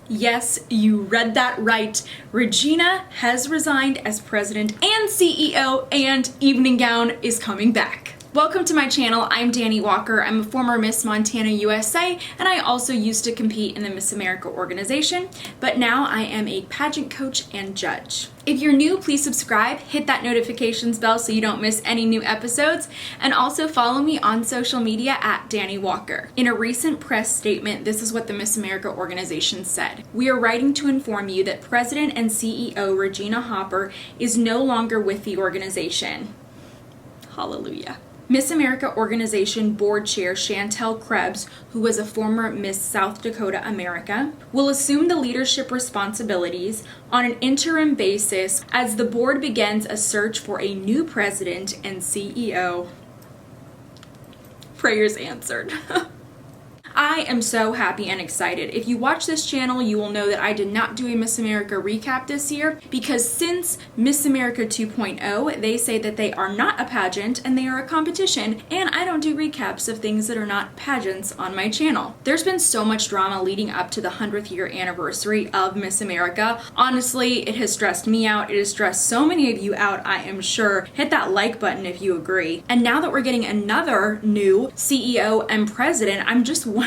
Yes, you read that right. Regina has resigned as president and CEO, and Evening Gown is coming back. Welcome to my channel. I'm Dani Walker. I'm a former Miss Montana USA, and I also used to compete in the Miss America organization, but now I am a pageant coach and judge. If you're new, please subscribe, hit that notifications bell so you don't miss any new episodes, and also follow me on social media at Dani Walker. In a recent press statement, this is what the Miss America organization said. We are writing to inform you that President and CEO Regina Hopper is no longer with the organization. Hallelujah. Miss America Organization Board Chair Shantel Krebs, who was a former Miss South Dakota America, will assume the leadership responsibilities on an interim basis as the board begins a search for a new president and CEO. Prayers answered. I am so happy and excited. If you watch this channel, you will know that I did not do a Miss America recap this year because since Miss America 2.0, they say that they are not a pageant and they are a competition, and I don't do recaps of things that are not pageants on my channel. There's been so much drama leading up to the 100th year anniversary of Miss America. Honestly, it has stressed me out. It has stressed so many of you out, I am sure. Hit that like button if you agree. And now that we're getting another new CEO and president, I'm just wondering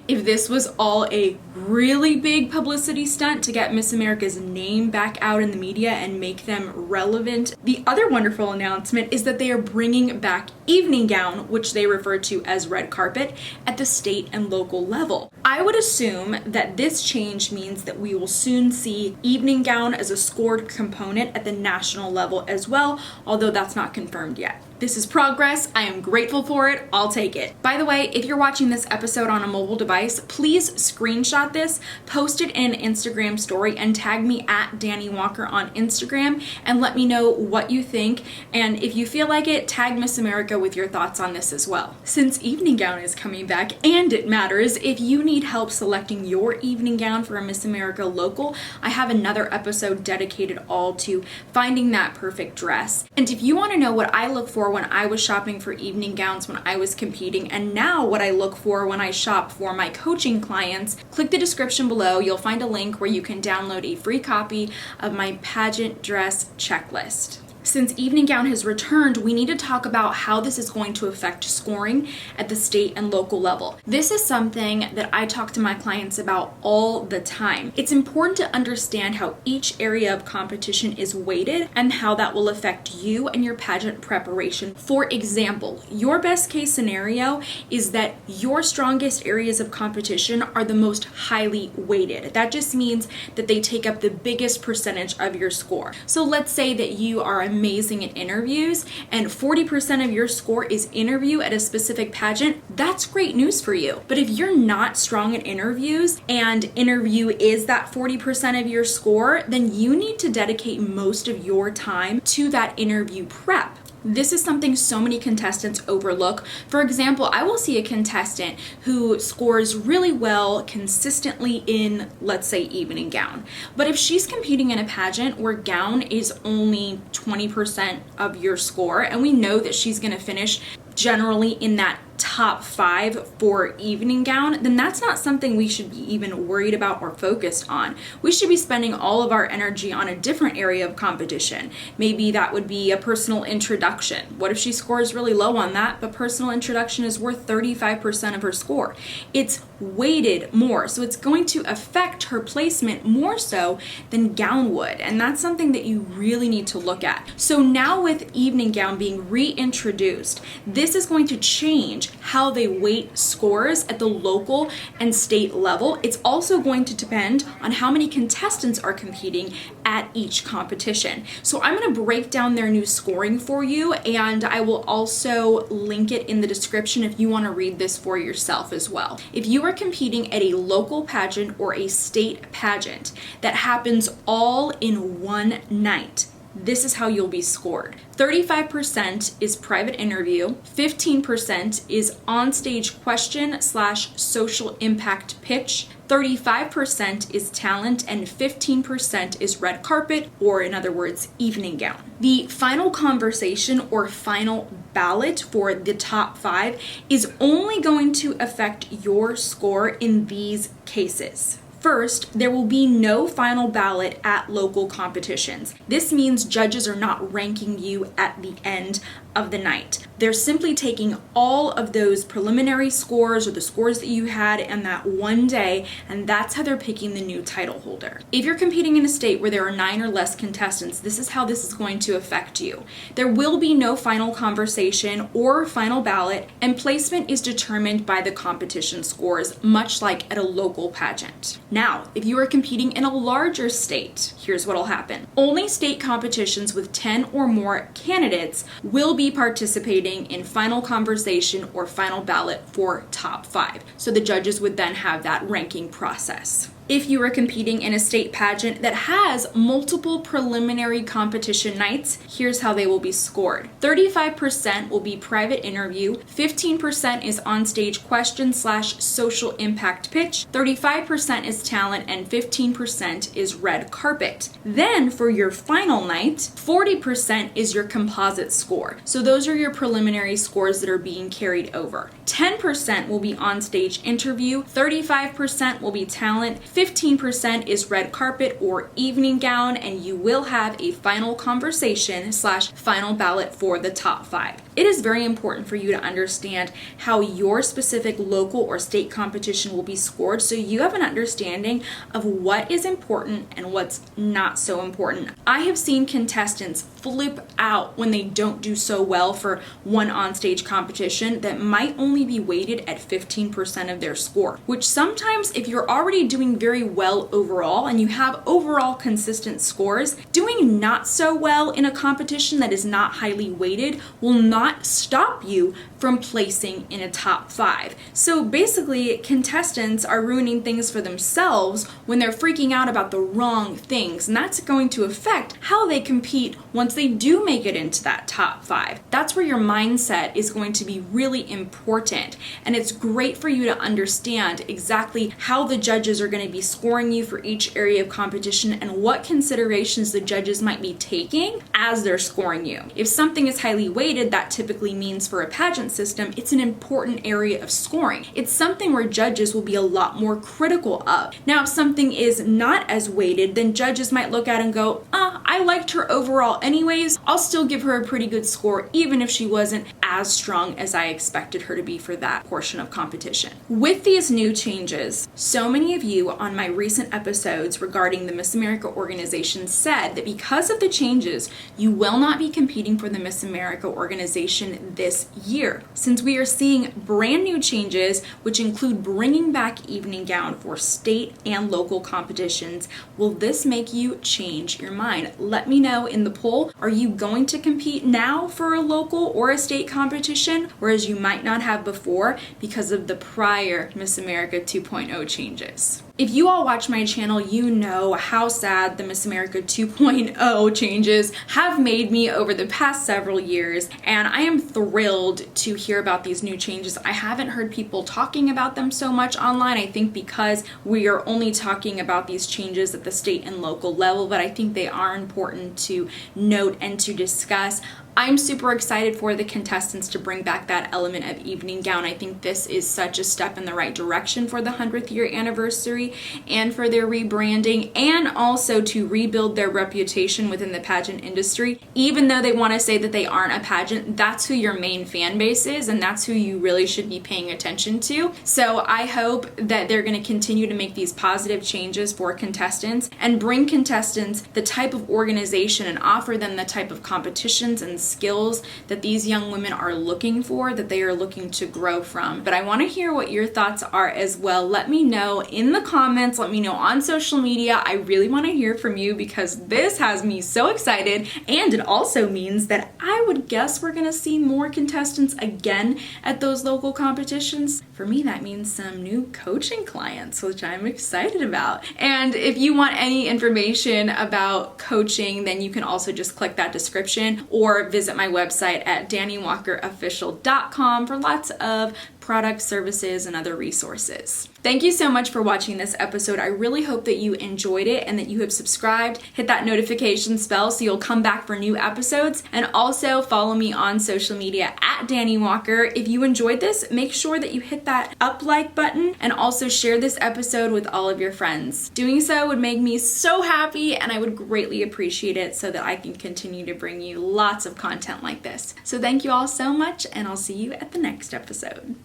if this was all a really big publicity stunt to get Miss America's name back out in the media and make them relevant. The other wonderful announcement is that they are bringing back Evening Gown, which they refer to as red carpet, at the state and local level. I would assume that this change means that we will soon see Evening Gown as a scored component at the national level as well, although that's not confirmed yet. This is progress. I am grateful for it. I'll take it. By the way, if you're watching this episode on a mobile device, please screenshot this, post it in an Instagram story, and tag me at Dani Walker on Instagram and let me know what you think. And if you feel like it, tag Miss America with your thoughts on this as well. Since Evening Gown is coming back and it matters, if you need help selecting your evening gown for a Miss America local, I have another episode dedicated all to finding that perfect dress. And if you want to know what I look for when I was shopping for evening gowns when I was competing, and now what I look for when I shop for my coaching clients, click the description below. You'll find a link where you can download a free copy of my pageant dress checklist. Since Evening Gown has returned, we need to talk about how this is going to affect scoring at the state and local level. This is something that I talk to my clients about all the time. It's important to understand how each area of competition is weighted and how that will affect you and your pageant preparation. For example, your best case scenario is that your strongest areas of competition are the most highly weighted. That just means that they take up the biggest percentage of your score. So let's say that you are amazing at interviews and 40% of your score is interview at a specific pageant. That's great news for you. But if you're not strong at interviews and interview is that 40% of your score, then you need to dedicate most of your time to that interview prep. This is something so many contestants overlook. For example, I will see a contestant who scores really well consistently in, let's say, Evening Gown. But if she's competing in a pageant where gown is only 20% of your score, and we know that she's gonna finish generally in that top 5 for Evening Gown, then that's not something we should be even worried about or focused on. We should be spending all of our energy on a different area of competition. Maybe that would be a personal introduction. What if she scores really low on that, but personal introduction is worth 35% of her score? It's weighted more, so it's going to affect her placement more so than gown would, and that's something that you really need to look at. So now with Evening Gown being reintroduced, this is going to change how they weight scores at the local and state level. It's also going to depend on how many contestants are competing at each competition. So I'm going to break down their new scoring for you, and I will also link it in the description if you want to read this for yourself as well. If you are competing at a local pageant or a state pageant that happens all in one night, this is how you'll be scored. 35% is private interview, 15% is on-stage question / social impact pitch, 35% is talent, and 15% is red carpet, or in other words, evening gown. The final conversation or final ballot for the top 5 is only going to affect your score in these cases. First, there will be no final ballot at local competitions. This means judges are not ranking you at the end of the night. They're simply taking all of those preliminary scores or the scores that you had in that one day, and that's how they're picking the new title holder. If you're competing in a state where there are 9 or less contestants, this is how this is going to affect you. There will be no final conversation or final ballot, and placement is determined by the competition scores, much like at a local pageant. Now, if you are competing in a larger state, here's what'll happen. Only state competitions with 10 or more candidates will be participating in final conversation or final ballot for top 5. So the judges would then have that ranking process. If you are competing in a state pageant that has multiple preliminary competition nights, here's how they will be scored. 35% will be private interview, 15% is onstage question / social impact pitch, 35% is talent, and 15% is red carpet. Then for your final night, 40% is your composite score. So those are your preliminary scores that are being carried over. 10% will be onstage interview, 35% will be talent, 15% is red carpet or evening gown, and you will have a final conversation / final ballot for the top 5. It is very important for you to understand how your specific local or state competition will be scored so you have an understanding of what is important and what's not so important. I have seen contestants flip out when they don't do so well for one onstage competition that might only be weighted at 15% of their score, which sometimes if you're already doing very well overall and you have overall consistent scores, doing not so well in a competition that is not highly weighted will not stop you from placing in a top 5. So basically, contestants are ruining things for themselves when they're freaking out about the wrong things, and that's going to affect how they compete once they do make it into that top 5. That's where your mindset is going to be really important, and it's great for you to understand exactly how the judges are going to be scoring you for each area of competition and what considerations the judges might be taking as they're scoring you. If something is highly weighted, that typically means for a pageant system, it's an important area of scoring. It's something where judges will be a lot more critical of. Now, if something is not as weighted, then judges might look at it and go, I liked her overall anyways. I'll still give her a pretty good score, even if she wasn't as strong as I expected her to be for that portion of competition. With these new changes, so many of you on my recent episodes regarding the Miss America organization said that because of the changes, you will not be competing for the Miss America organization this year. Since we are seeing brand new changes, which include bringing back evening gown for state and local competitions, will this make you change your mind? Let me know in the poll. Are you going to compete now for a local or a state competition, whereas you might not have before because of the prior Miss America 2.0 changes? If you all watch my channel, you know how sad the Miss America 2.0 changes have made me over the past several years, and I am thrilled to hear about these new changes. I haven't heard people talking about them so much online, I think because we are only talking about these changes at the state and local level, but I think they are important to note and to discuss. I'm super excited for the contestants to bring back that element of evening gown. I think this is such a step in the right direction for the 100th year anniversary and for their rebranding, and also to rebuild their reputation within the pageant industry. Even though they want to say that they aren't a pageant, that's who your main fan base is, and that's who you really should be paying attention to. So I hope that they're going to continue to make these positive changes for contestants and bring contestants the type of organization and offer them the type of competitions and skills that these young women are looking for, that they are looking to grow from. But I want to hear what your thoughts are as well. Let me know in the comments, let me know on social media. I really want to hear from you because this has me so excited, and it also means that I would guess we're going to see more contestants again at those local competitions. For me, that means some new coaching clients, which I'm excited about. And if you want any information about coaching, then you can also just click that description or visit my website at DaniWalkerOfficial.com for lots of products, services, and other resources. Thank you so much for watching this episode. I really hope that you enjoyed it and that you have subscribed. Hit that notification bell so you'll come back for new episodes, and also follow me on social media at Dani Walker. If you enjoyed this, make sure that you hit that like button and also share this episode with all of your friends. Doing so would make me so happy, and I would greatly appreciate it so that I can continue to bring you lots of content like this. So thank you all so much, and I'll see you at the next episode.